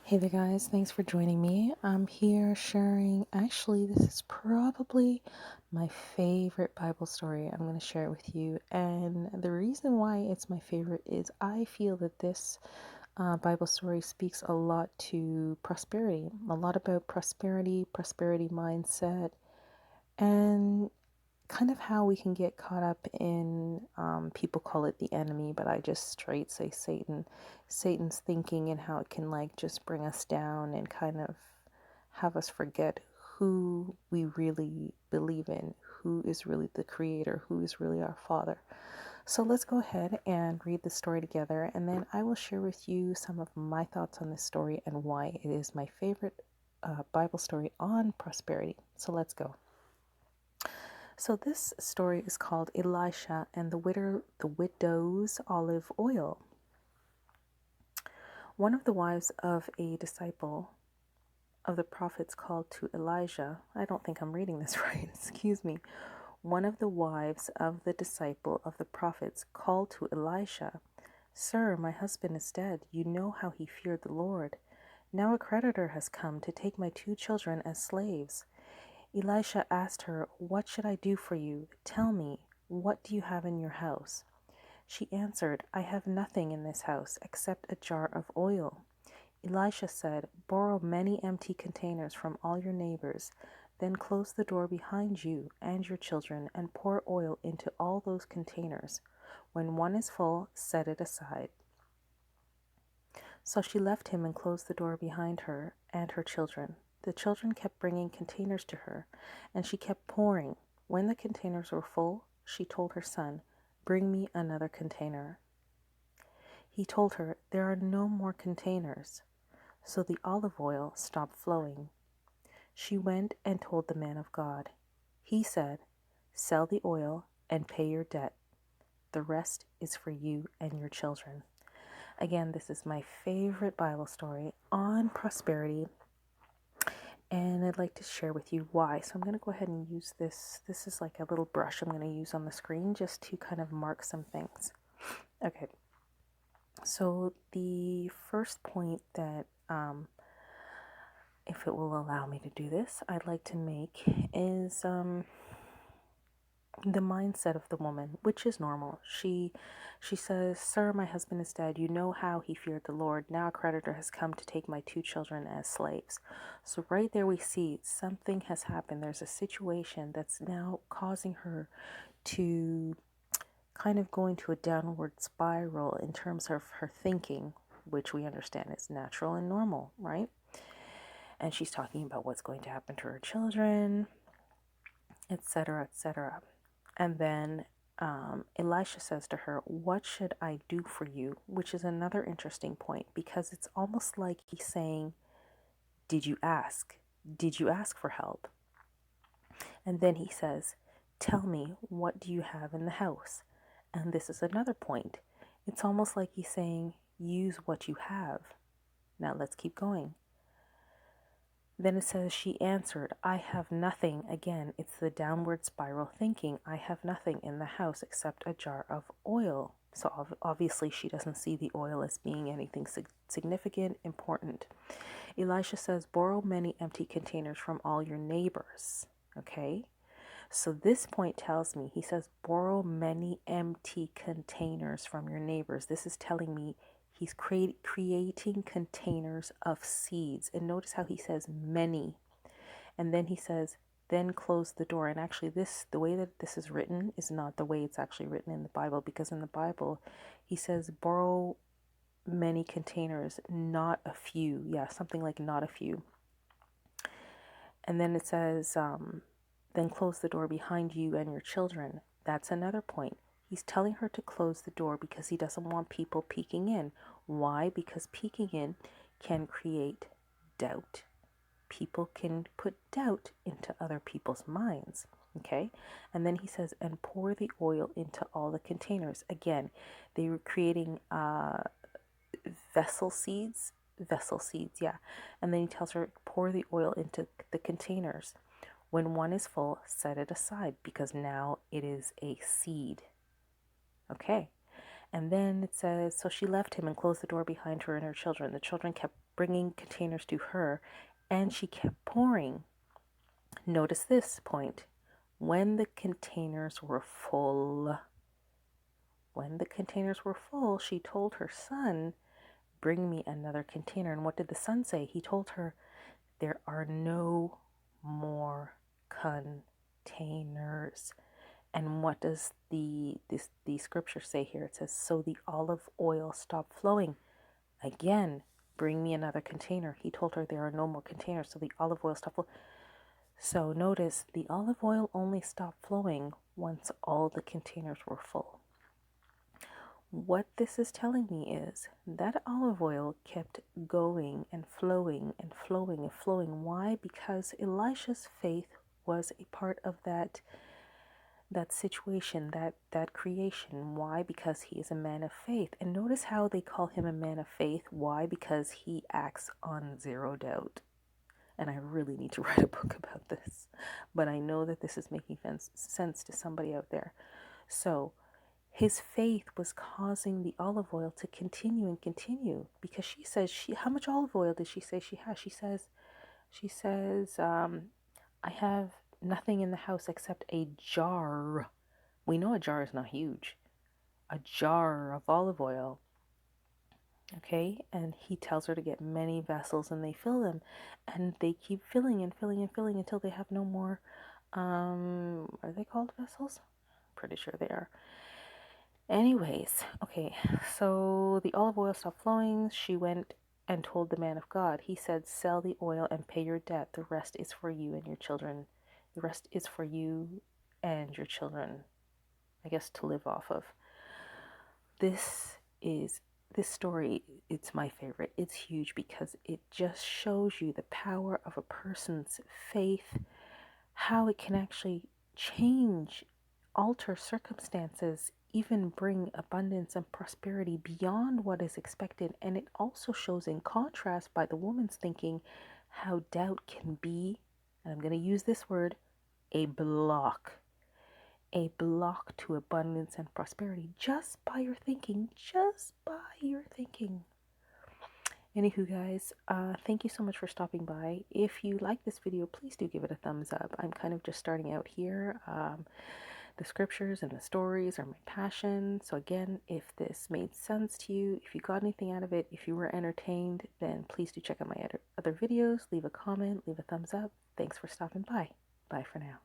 Hey there, guys. Thanks for joining me. I'm here sharing. Actually, this is probably my favorite Bible story. I'm going to share it with you. And the reason why it's my favorite is I feel that this Bible story speaks a lot to prosperity, a lot about prosperity mindset, and kind of how we can get caught up in people call it the enemy, but I just straight say Satan's thinking, and how it can like just bring us down and kind of have us forget who we really believe in, who is really the creator, who is really our father. So let's go ahead and read the story together, and then I will share with you some of my thoughts on this story and why it is my favorite Bible story on prosperity. So let's go. So this story is called Elisha and the widow's olive oil. One of the wives of a disciple of the prophets called to Elijah. I don't think I'm reading this right. Excuse me. One of the wives of the disciple of the prophets called to Elisha, "Sir, my husband is dead. You know how he feared the Lord. Now a creditor has come to take my 2 children as slaves." Elisha asked her, "What should I do for you? Tell me, what do you have in your house?" She answered, "I have nothing in this house except a jar of oil." Elisha said, "Borrow many empty containers from all your neighbors, then close the door behind you and your children and pour oil into all those containers. When one is full, set it aside." So she left him and closed the door behind her and her children. The children kept bringing containers to her, and she kept pouring. When the containers were full, she told her son, "Bring me another container." He told her, "There are no more containers." So the olive oil stopped flowing. She went and told the man of God. He said, "Sell the oil and pay your debt. The rest is for you and your children." Again, this is my favorite Bible story on prosperity, and I'd like to share with you why. So I'm going to go ahead and use this. This is like a little brush I'm going to use on the screen just to kind of mark some things. Okay, so the first point that, if it will allow me to do this, I'd like to make is the mindset of the woman, which is normal. She says, "Sir, my husband is dead. You know how he feared the Lord. Now a creditor has come to take my 2 children as slaves." So right there we see something has happened. There's a situation that's now causing her to kind of go into a downward spiral in terms of her thinking, which we understand is natural and normal, right? And she's talking about what's going to happen to her children, etc., etc. And then Elisha says to her, "What should I do for you?" Which is another interesting point, because it's almost like he's saying, "Did you ask? Did you ask for help?" And then he says, "Tell me, what do you have in the house?" And this is another point. It's almost like he's saying, "Use what you have." Now let's keep going. Then it says, she answered, "I have nothing." Again, it's the downward spiral thinking. "I have nothing in the house except a jar of oil." So obviously she doesn't see the oil as being anything significant, important. Elisha says, "Borrow many empty containers from all your neighbors." Okay? So this point tells me, he says, borrow many empty containers from your neighbors. This is telling me he's creating containers of seeds. And notice how he says many. And then he says, then close the door. And actually the way that this is written is not the way it's actually written in the Bible, because in the Bible, he says, borrow many containers, not a few. Yeah, something like not a few. And then it says, then close the door behind you and your children. That's another point. He's telling her to close the door because he doesn't want people peeking in. Why? Because peeking in can create doubt. People can put doubt into other people's minds. Okay? And then he says, and pour the oil into all the containers. Again, they were creating vessel seeds, yeah. And then he tells her, pour the oil into the containers. When one is full, set it aside, because now it is a seed. Okay. And then it says, so she left him and closed the door behind her and her children. The children kept bringing containers to her, and she kept pouring. Notice this point. When the containers were full, she told her son, bring me another container. And what did the son say? He told her, there are no more containers. And what does the scripture say here? It says, so the olive oil stopped flowing. Again, bring me another container. He told her there are no more containers, so the olive oil stopped flowing. So notice the olive oil only stopped flowing once all the containers were full. What this is telling me is that olive oil kept going and flowing and flowing and flowing. Why? Because Elisha's faith was a part of that situation, that creation. Why? Because he is a man of faith. And notice how they call him a man of faith. Why? Because he acts on zero doubt. And I really need to write a book about this, but I know that this is making sense to somebody out there. So his faith was causing the olive oil to continue and continue, because she says, how much olive oil did she say she has? She says, I have nothing in the house except a jar. We know a jar is not huge. A jar of olive oil. Okay, and he tells her to get many vessels, and they fill them, and they keep filling and filling and filling until they have no more. Are they called vessels? Pretty sure they are. Anyways, okay, so the olive oil stopped flowing. She went and told the man of God. He said, sell the oil and pay your debt. The rest is for you and your children. The rest is for you and your children, I guess, to live off of. This story, it's my favorite. It's huge because it just shows you the power of a person's faith, how it can actually change, alter circumstances, even bring abundance and prosperity beyond what is expected. And it also shows, in contrast, by the woman's thinking, how doubt can be, and I'm going to use this word, a block to abundance and prosperity, just by your thinking. Anywho, guys, thank you so much for stopping by. If you like this video, please do give it a thumbs up. I'm kind of just starting out here. The scriptures and the stories are my passion. So again, if this made sense to you, if you got anything out of it, if you were entertained, then please do check out my other videos. Leave a comment, leave a thumbs up. Thanks for stopping by. Bye for now.